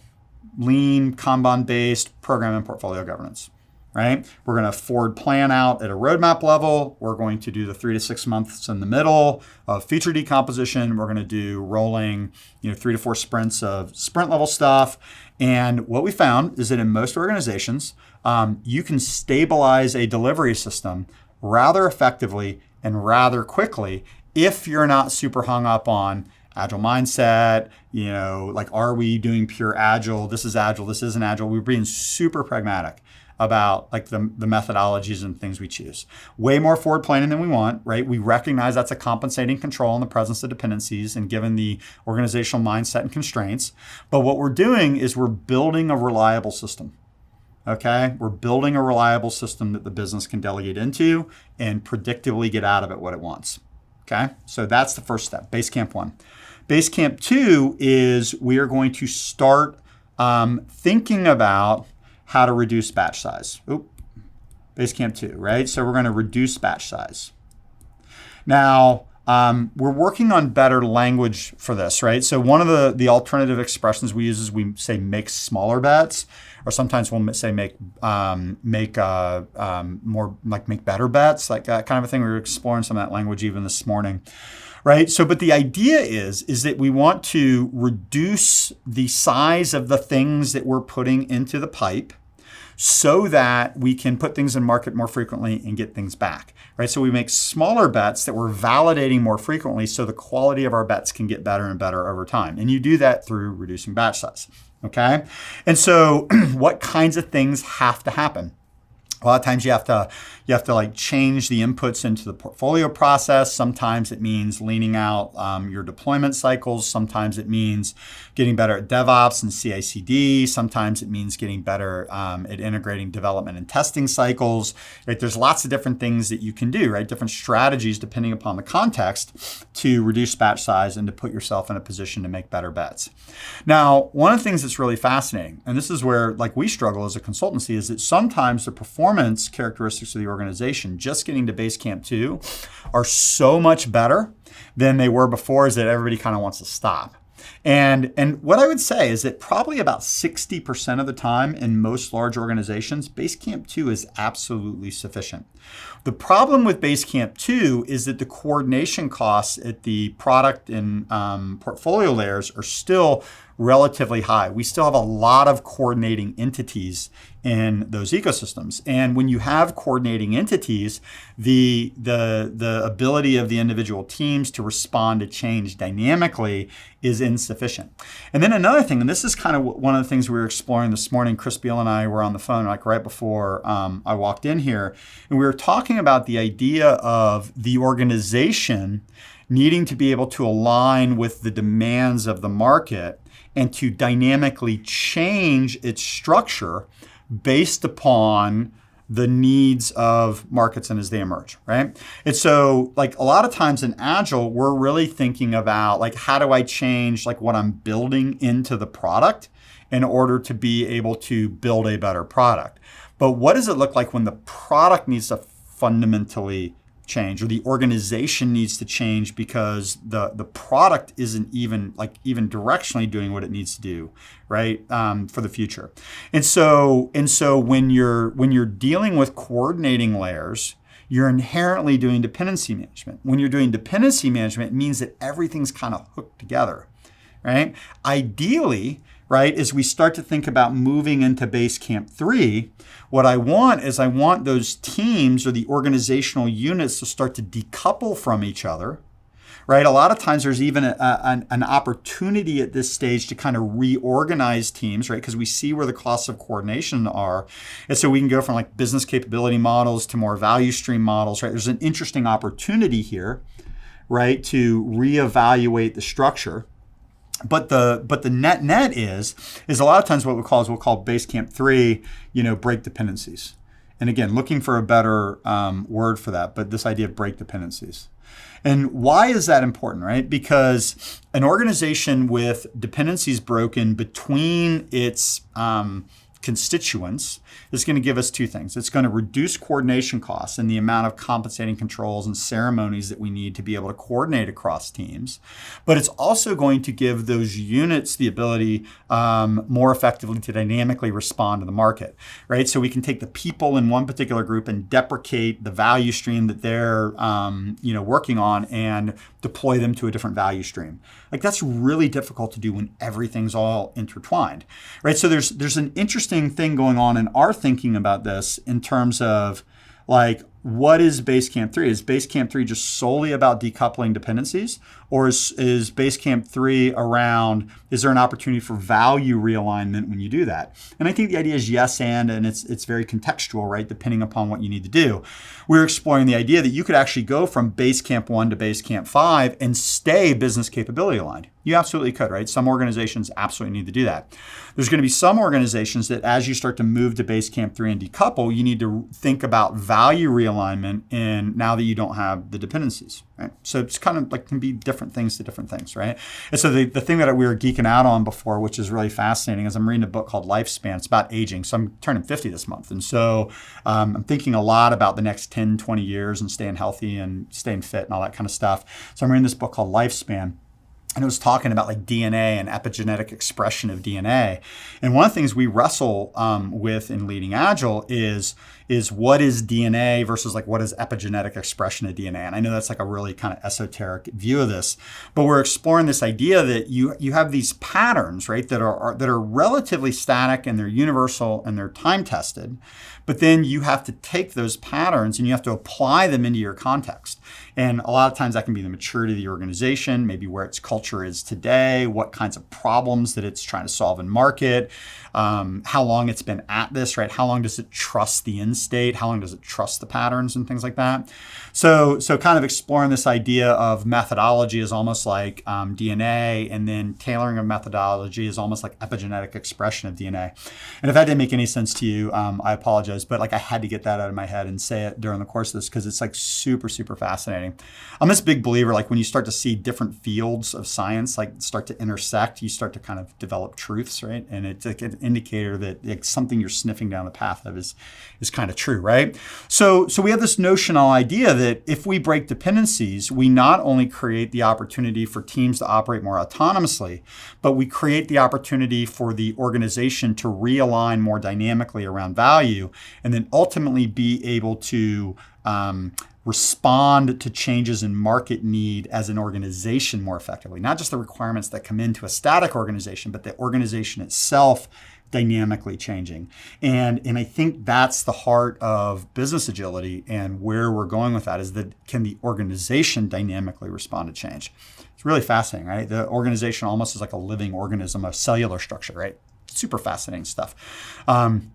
lean, Kanban-based program and portfolio governance. Right? We're going to forward plan out at a roadmap level. We're going to do the 3 to 6 months in the middle of feature decomposition. We're going to do rolling, 3 to 4 sprints of sprint level stuff. And what we found is that in most organizations, you can stabilize a delivery system rather effectively and rather quickly if you're not super hung up on Agile mindset, are we doing pure Agile? This is Agile, this isn't Agile. We're being super pragmatic about the methodologies and things we choose. Way more forward planning than we want, right? We recognize that's a compensating control in the presence of dependencies and given the organizational mindset and constraints. But what we're doing is we're building a reliable system. Okay? We're building a reliable system that the business can delegate into and predictably get out of it what it wants. Okay? So that's the first step, base camp 1. Base camp 2 is we are going to start thinking about how to reduce batch size. Base camp 2, right? So we're going to reduce batch size. Now, we're working on better language for this, right? So one of the alternative expressions we use is we say make smaller bets, or sometimes we'll say make better bets, like that kind of a thing. We were exploring some of that language even this morning. Right. So, but the idea is that we want to reduce the size of the things that we're putting into the pipe so that we can put things in market more frequently and get things back, right? So we make smaller bets that we're validating more frequently so the quality of our bets can get better and better over time. And you do that through reducing batch size, okay? And so what kinds of things have to happen? A lot of times you have to like change the inputs into the portfolio process. Sometimes it means leaning out your deployment cycles. Sometimes it means getting better at DevOps and CI/CD. Sometimes it means getting better at integrating development and testing cycles. Right? There's lots of different things that you can do, right? Different strategies depending upon the context to reduce batch size and to put yourself in a position to make better bets. Now, one of the things that's really fascinating, and this is where like we struggle as a consultancy, is that sometimes the performance characteristics of the organization just getting to Basecamp 2 are so much better than they were before, is that everybody kind of wants to stop. And what I would say is that probably about 60% of the time in most large organizations, Basecamp 2 is absolutely sufficient. The problem with Basecamp 2 is that the coordination costs at the product and portfolio layers are still relatively high. We still have a lot of coordinating entities in those ecosystems. And when you have coordinating entities, the ability of the individual teams to respond to change dynamically is insufficient. And then another thing, and this is kind of one of the things we were exploring this morning, Chris Beal and I were on the phone like right before I walked in here, and we were talking about the idea of the organization needing to be able to align with the demands of the market and to dynamically change its structure based upon the needs of markets and as they emerge, right? And so like a lot of times in Agile, we're really thinking about like, how do I change like what I'm building into the product in order to be able to build a better product? But what does it look like when the product needs to fundamentally change, or the organization needs to change because the product isn't even directionally doing what it needs to do, right, for the future. And so when you're dealing with coordinating layers, you're inherently doing dependency management. When you're doing dependency management, it means that everything's kind of hooked together, right? Ideally, right, as we start to think about moving into Basecamp 3, what I want those teams or the organizational units to start to decouple from each other, right? A lot of times there's even an opportunity at this stage to kind of reorganize teams, right? Because we see where the costs of coordination are. And so we can go from like business capability models to more value stream models, right? There's an interesting opportunity here, right, to reevaluate the structure. But the net is a lot of times what we'll call Basecamp 3, break dependencies. And again, looking for a better word for that, but this idea of break dependencies. And why is that important, right? Because an organization with dependencies broken between its constituents is going to give us two things. It's going to reduce coordination costs and the amount of compensating controls and ceremonies that we need to be able to coordinate across teams. But it's also going to give those units the ability more effectively to dynamically respond to the market, right? So we can take the people in one particular group and deprecate the value stream that they're working on and deploy them to a different value stream. Like that's really difficult to do when everything's all intertwined, right? So there's an interesting thing going on in our thinking about this in terms of like, what is Basecamp 3? Is Basecamp 3 just solely about decoupling dependencies? Or is Basecamp 3 around, is there an opportunity for value realignment when you do that? And I think the idea is yes and it's very contextual, right? Depending upon what you need to do. We're exploring the idea that you could actually go from Basecamp 1 to Basecamp 5 and stay business capability aligned. You absolutely could, right? Some organizations absolutely need to do that. There's going to be some organizations that as you start to move to Basecamp 3 and decouple, you need to think about value realignment and now that you don't have the dependencies, right? So it's kind of like can be different things to different things, right? And so the thing that we were geeking out on before, which is really fascinating, is I'm reading a book called Lifespan. It's about aging. So I'm turning 50 this month. And so I'm thinking a lot about the next 10, 20 years and staying healthy and staying fit and all that kind of stuff. So I'm reading this book called Lifespan. and it was talking about like DNA and epigenetic expression of DNA. And one of the things we wrestle with in leading Agile is what is DNA versus like what is epigenetic expression of DNA. And I know that's like a really kind of esoteric view of this, but we're exploring this idea that you have these patterns, right, that are relatively static and they're universal and they're time tested. But then you have to take those patterns and you have to apply them into your context. And a lot of times that can be the maturity of the organization, maybe where its culture is today, what kinds of problems that it's trying to solve in market, how long it's been at this, right? How long does it trust the end state? How long does it trust the patterns and things like that? So kind of exploring this idea of methodology is almost like DNA, and then tailoring of methodology is almost like epigenetic expression of DNA. And if that didn't make any sense to you, I apologize, but like I had to get that out of my head and say it during the course of this because it's like super, super fascinating. I'm this big believer, like when you start to see different fields of science like start to intersect, you start to kind of develop truths, right? And it's like an indicator that like something you're sniffing down the path of is kind of true, right? So we have this notional idea that if we break dependencies, we not only create the opportunity for teams to operate more autonomously, but we create the opportunity for the organization to realign more dynamically around value, and then ultimately be able to respond to changes in market need as an organization more effectively. Not just the requirements that come into a static organization, but the organization itself dynamically changing. And I think that's the heart of business agility, and where we're going with that is that can the organization dynamically respond to change? It's really fascinating, right? The organization almost is like a living organism, a cellular structure, right? Super fascinating stuff.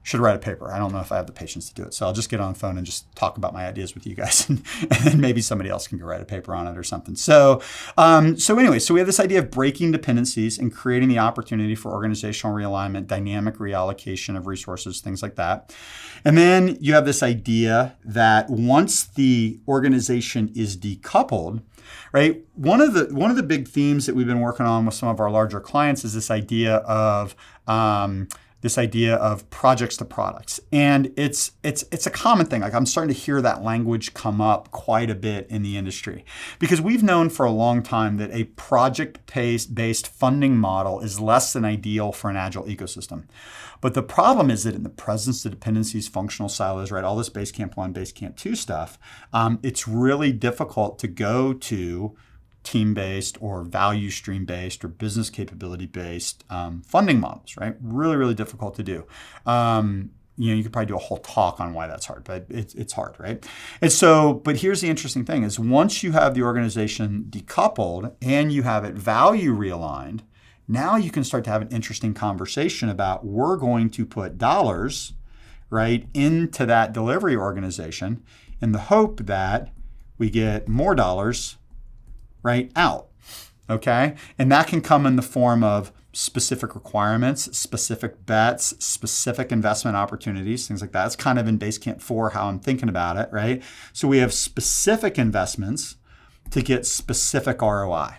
Should write a paper. I don't know if I have the patience to do it. So I'll just get on the phone and just talk about my ideas with you guys. And then maybe somebody else can go write a paper on it or something. So anyway, so we have this idea of breaking dependencies and creating the opportunity for organizational realignment, dynamic reallocation of resources, things like that. And then you have this idea that once the organization is decoupled, right? One of the big themes that we've been working on with some of our larger clients is this idea of projects to products. And it's a common thing. Like I'm starting to hear that language come up quite a bit in the industry, because we've known for a long time that a project-based funding model is less than ideal for an Agile ecosystem. But the problem is that in the presence of dependencies, functional silos, right, all this Basecamp 1, Basecamp 2 stuff, it's really difficult to go to team-based or value stream-based or business capability-based funding models, right? Really, really difficult to do. You could probably do a whole talk on why that's hard, but it's hard, right? And so, but here's the interesting thing is once you have the organization decoupled and you have it value realigned, now you can start to have an interesting conversation about we're going to put dollars, right, into that delivery organization in the hope that we get more dollars, right, out, okay? And that can come in the form of specific requirements, specific bets, specific investment opportunities, things like that. It's kind of in Basecamp 4 how I'm thinking about it, right? So we have specific investments to get specific ROI.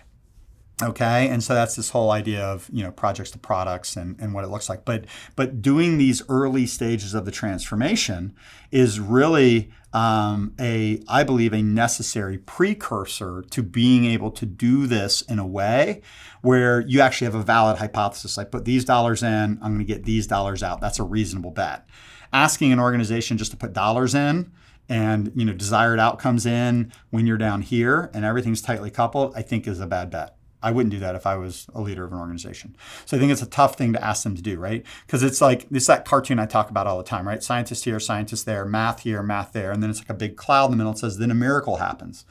Okay, and so that's this whole idea of projects to products and what it looks like. But doing these early stages of the transformation is really I believe a necessary precursor to being able to do this in a way where you actually have a valid hypothesis. Like put these dollars in, I'm going to get these dollars out. That's a reasonable bet. Asking an organization just to put dollars in and desired outcomes in when you're down here and everything's tightly coupled, I think is a bad bet. I wouldn't do that if I was a leader of an organization. So I think it's a tough thing to ask them to do, right? Because it's that cartoon I talk about all the time, right? Scientist here, scientist there, math here, math there. And then it's like a big cloud in the middle. It says, then a miracle happens.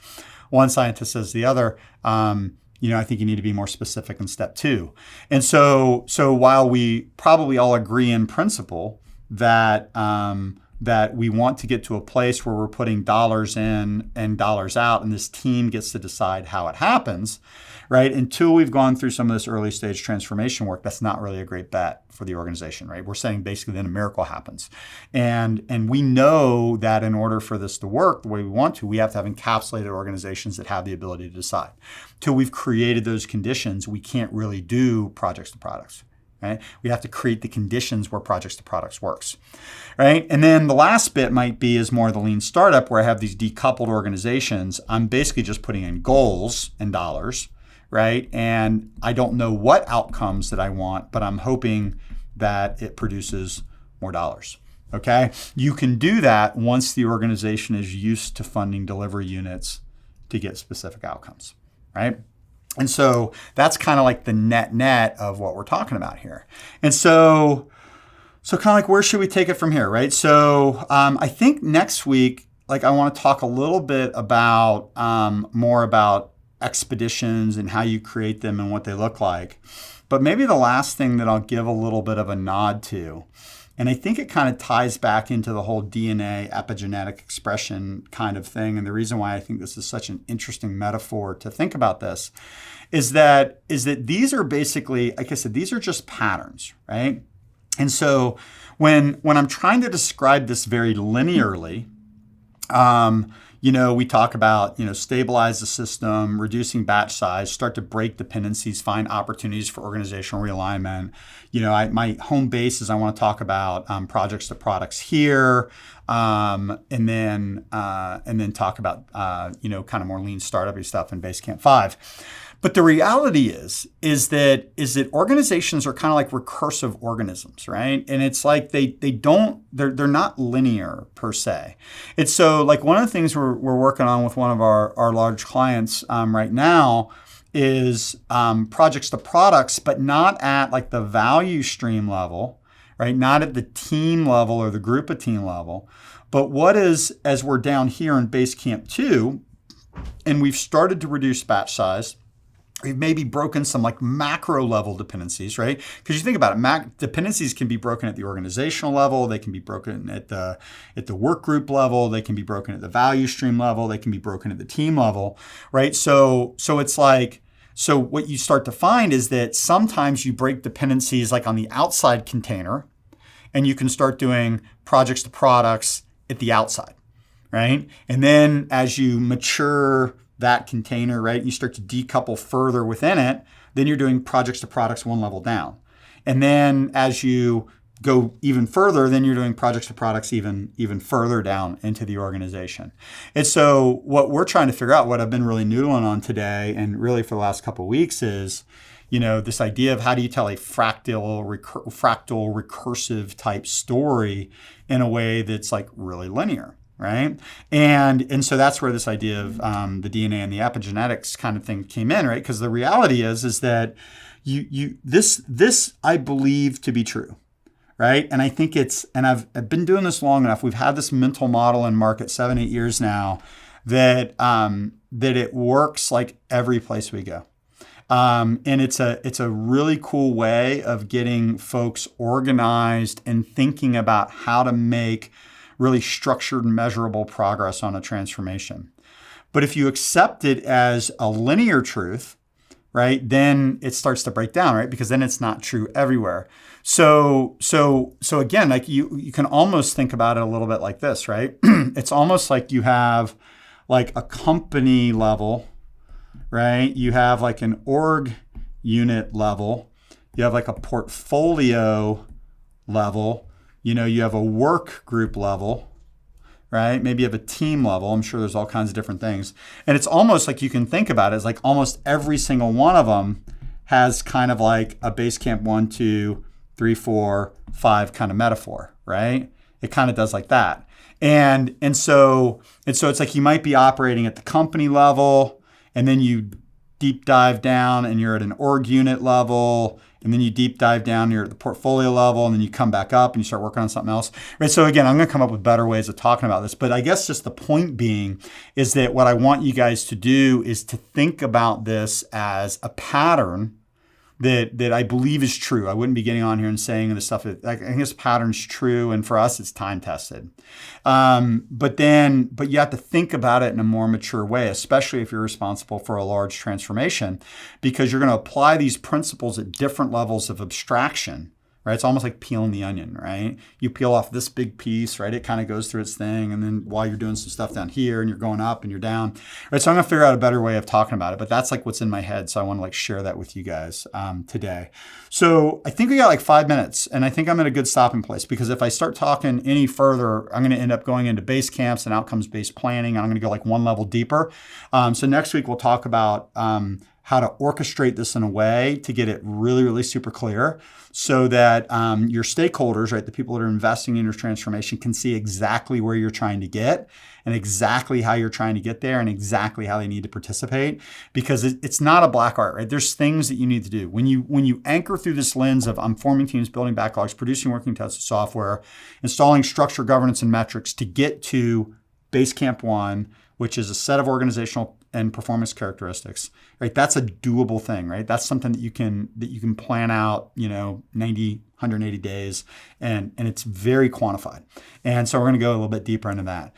One scientist says the other, I think you need to be more specific in step 2. And so while we probably all agree in principle that we want to get to a place where we're putting dollars in and dollars out, and this team gets to decide how it happens, right? Until we've gone through some of this early stage transformation work, that's not really a great bet for the organization, right? We're saying basically then a miracle happens. And we know that in order for this to work the way we want to, we have to have encapsulated organizations that have the ability to decide. Till we've created those conditions, we can't really do projects to products. Right? We have to create the conditions where projects to products works, right? And then the last bit might be is more the lean startup where I have these decoupled organizations. I'm basically just putting in goals and dollars, right? And I don't know what outcomes that I want, but I'm hoping that it produces more dollars. Okay? You can do that once the organization is used to funding delivery units to get specific outcomes, right? And so that's kind of like the net of what we're talking about here. And so kind of like, where should we take it from here, right? So I think next week, like, I want to talk a little bit about more about expeditions and how you create them and what they look like. But maybe the last thing that I'll give a little bit of a nod to, and I think it kind of ties back into the whole DNA epigenetic expression kind of thing. And the reason why I think this is such an interesting metaphor to think about this is that these are basically, like I said, these are just patterns, right? And so when I'm trying to describe this very linearly, we talk about, stabilize the system, reducing batch size, start to break dependencies, find opportunities for organizational realignment. My home base is I want to talk about projects to products here, and then talk about kind of more lean startup-y stuff in Basecamp 5. But the reality is that organizations are kind of like recursive organisms, right? And it's like they're not linear per se. It's so like one of the things we're working on with one of our large clients right now is projects to products, but not at like the value stream level, right? Not at the team level or the group of team level, but as we're down here in Basecamp 2, and we've started to reduce batch size. We've maybe broken some like macro level dependencies, right? Because you think about it, dependencies can be broken at the organizational level. They can be broken at the work group level. They can be broken at the value stream level. They can be broken at the team level, right? So it's like, so what you start to find is that sometimes you break dependencies like on the outside container, and you can start doing projects to products at the outside, right? And then as you mature that container, right, you start to decouple further within it, then you're doing projects to products one level down. And then as you go even further, then you're doing projects to products even further down into the organization. And so what we're trying to figure out, what I've been really noodling on today and really for the last couple of weeks is, this idea of how do you tell a fractal recursive type story in a way that's like really linear. Right. And so that's where this idea of the DNA and the epigenetics kind of thing came in, right? Because the reality is that this I believe to be true. Right. And I think I've been doing this long enough. We've had this mental model in market 7-8 years now that it works like every place we go. And it's a really cool way of getting folks organized and thinking about how to make really structured, measurable progress on a transformation. But if you accept it as a linear truth, right, then it starts to break down, right? Because then it's not true everywhere. So again, like you can almost think about it a little bit like this, right? It's almost like you have like a company level, right? You have like an org unit level. You have like a portfolio level. You have a work group level, right? Maybe you have a team level. I'm sure there's all kinds of different things. And it's almost like you can think about it as like almost every single one of them has kind of like a Basecamp 1, 2, 3, 4, 5 kind of metaphor, right? It kind of does like that. And so it's like you might be operating at the company level, and then you deep dive down and you're at an org unit level, and then you deep dive down, you're at the portfolio level, and then you come back up and you start working on something else. Right. So again, I'm going to come up with better ways of talking about this. But I guess just the point being is that what I want you guys to do is to think about this as a pattern that I believe is true. I wouldn't be getting on here and saying the stuff that I think this pattern's true, and for us, it's time tested. But you have to think about it in a more mature way, especially if you're responsible for a large transformation, because you're going to apply these principles at different levels of abstraction. Right? It's almost like peeling the onion, right? You peel off this big piece, right? It kind of goes through its thing. And then while you're doing some stuff down here and you're going up and you're down, right? So I'm going to figure out a better way of talking about it, but that's like what's in my head. So I want to like share that with you guys today. So I think we got like 5 minutes, and I think I'm at a good stopping place, because if I start talking any further, I'm going to end up going into base camps and outcomes-based planning. And I'm going to go like one level deeper. So next week we'll talk about how to orchestrate this in a way to get it really, really super clear so that your stakeholders, right, the people that are investing in your transformation can see exactly where you're trying to get and exactly how you're trying to get there and exactly how they need to participate, because it's not a black art, right? There's things that you need to do. When you anchor through this lens of I'm forming teams, building backlogs, producing working tested software, installing structure, governance, and metrics to get to Basecamp 1, which is a set of organizational and performance characteristics, right? That's a doable thing, right? That's something that you can plan out, 90, 180 days, and it's very quantified. And so we're going to go a little bit deeper into that.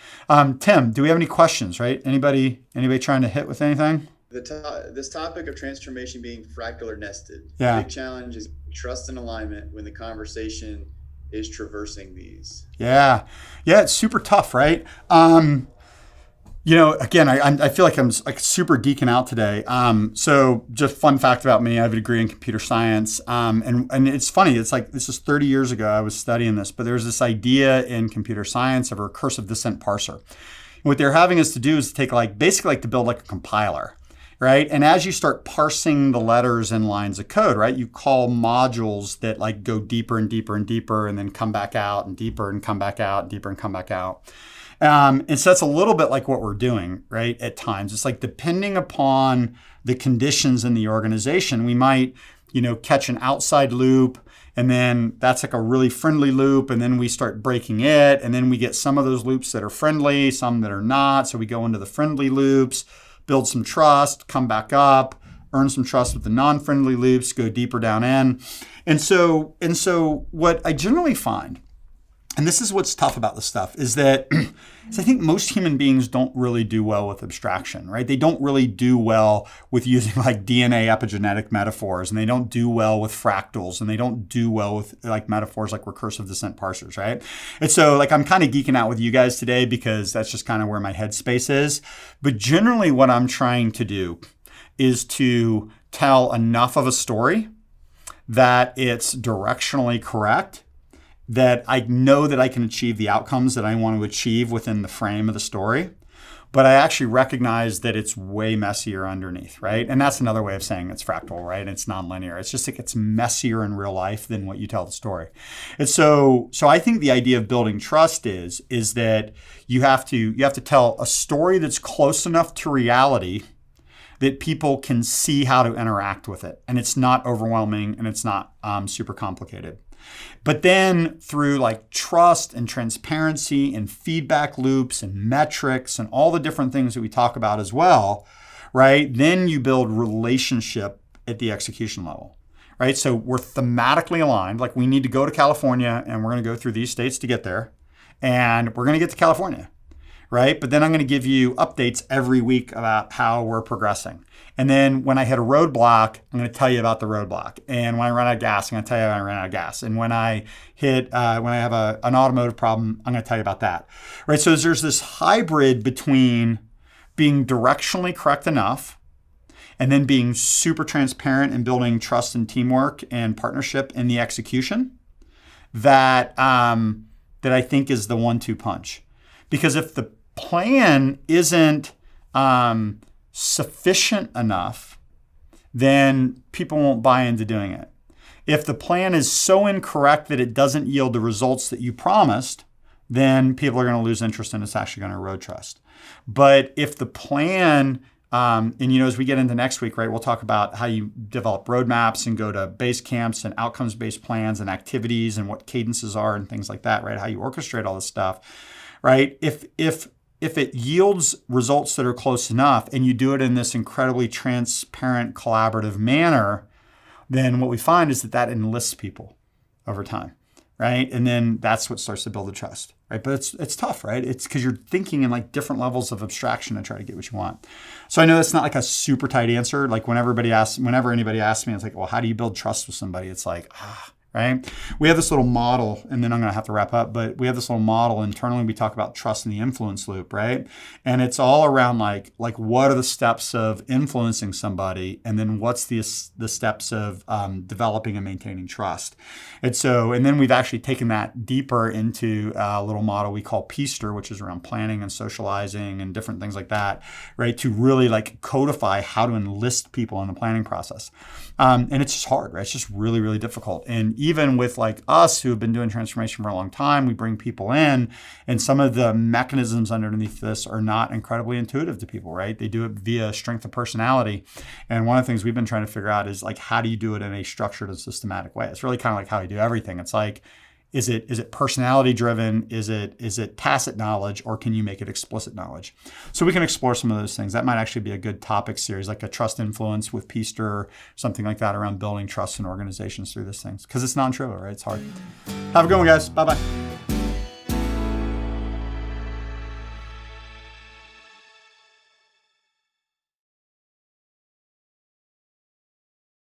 Tim, do we have any questions, right? Anybody trying to hit with anything? This topic of transformation being fractal or nested. Yeah. The big challenge is trust and alignment when the conversation is traversing these. Yeah, it's super tough, right? Again, I feel like I'm like super geeking out today. So just fun fact about me, I have a degree in computer science. And it's funny, it's like, this is 30 years ago I was studying this, but there's this idea in computer science of a recursive descent parser. And what they're having us to do is to take basically to build like a compiler, right? And as you start parsing the letters and lines of code, right, you call modules that like go deeper and deeper and deeper and then come back out and deeper and come back out, deeper and come back out. And so that's a little bit like what we're doing, right? At times, it's like depending upon the conditions in the organization, we might, catch an outside loop, and then that's like a really friendly loop, and then we start breaking it, and then we get some of those loops that are friendly, some that are not. So we go into the friendly loops, build some trust, come back up, earn some trust with the non-friendly loops, go deeper down in. And so what I generally find, and this is what's tough about this stuff, is that I think most human beings don't really do well with abstraction, right? They don't really do well with using like DNA epigenetic metaphors, and they don't do well with fractals, and they don't do well with like metaphors like recursive descent parsers, right? And so like I'm kind of geeking out with you guys today because that's just kind of where my headspace is. But generally what I'm trying to do is to tell enough of a story that it's directionally correct, that I know that I can achieve the outcomes that I want to achieve within the frame of the story, but I actually recognize that it's way messier underneath, right? And that's another way of saying it's fractal, right? It's nonlinear. It's just like it's messier in real life than what you tell the story. And so I think the idea of building trust is that you have to tell a story that's close enough to reality that people can see how to interact with it, and it's not overwhelming and it's not super complicated. But then through like trust and transparency and feedback loops and metrics and all the different things that we talk about as well, right? Then you build relationship at the execution level, right? So we're thematically aligned. Like we need to go to California and we're going to go through these states to get there. And we're going to get to California, right? But then I'm going to give you updates every week about how we're progressing. And then when I hit a roadblock, I'm going to tell you about the roadblock. And when I run out of gas, I'm going to tell you when I ran out of gas. And when I have an automotive problem, I'm going to tell you about that, right? So there's this hybrid between being directionally correct enough and then being super transparent and building trust and teamwork and partnership in the execution that I think is the 1-2 punch. Because if the plan isn't sufficient enough, then people won't buy into doing it. If the plan is so incorrect that it doesn't yield the results that you promised, then people are going to lose interest and it's actually going to erode trust. But if the plan, as we get into next week, right, we'll talk about how you develop roadmaps and go to base camps and outcomes-based plans and activities and what cadences are and things like that, right? How you orchestrate all this stuff, right? If it yields results that are close enough and you do it in this incredibly transparent, collaborative manner, then what we find is that enlists people over time, right? And then that's what starts to build the trust, right? But it's tough, right? It's because you're thinking in like different levels of abstraction to try to get what you want. So I know that's not like a super tight answer. Like whenever anybody asks me, it's like, well, how do you build trust with somebody? It's like, right? We have this little model, and then I'm going to have to wrap up, but we have this little model internally. We talk about trust in the influence loop, right? And it's all around like what are the steps of influencing somebody, and then what's the steps of developing and maintaining trust. And then we've actually taken that deeper into a little model we call PEASTER, which is around planning and socializing and different things like that, right? To really like codify how to enlist people in the planning process. And it's just hard, right? It's just really, really difficult. And even with like us who have been doing transformation for a long time, we bring people in, and some of the mechanisms underneath this are not incredibly intuitive to people, right? They do it via strength of personality. And one of the things we've been trying to figure out is like, how do you do it in a structured and systematic way? It's really kind of like how you do everything. It's like, is it personality driven? Is it tacit knowledge, or can you make it explicit knowledge? So we can explore some of those things. That might actually be a good topic series, like a trust influence with PEASTER, something like that, around building trust in organizations through these things. Because it's non-trivial, right? It's hard. Have a good one, guys. Bye-bye.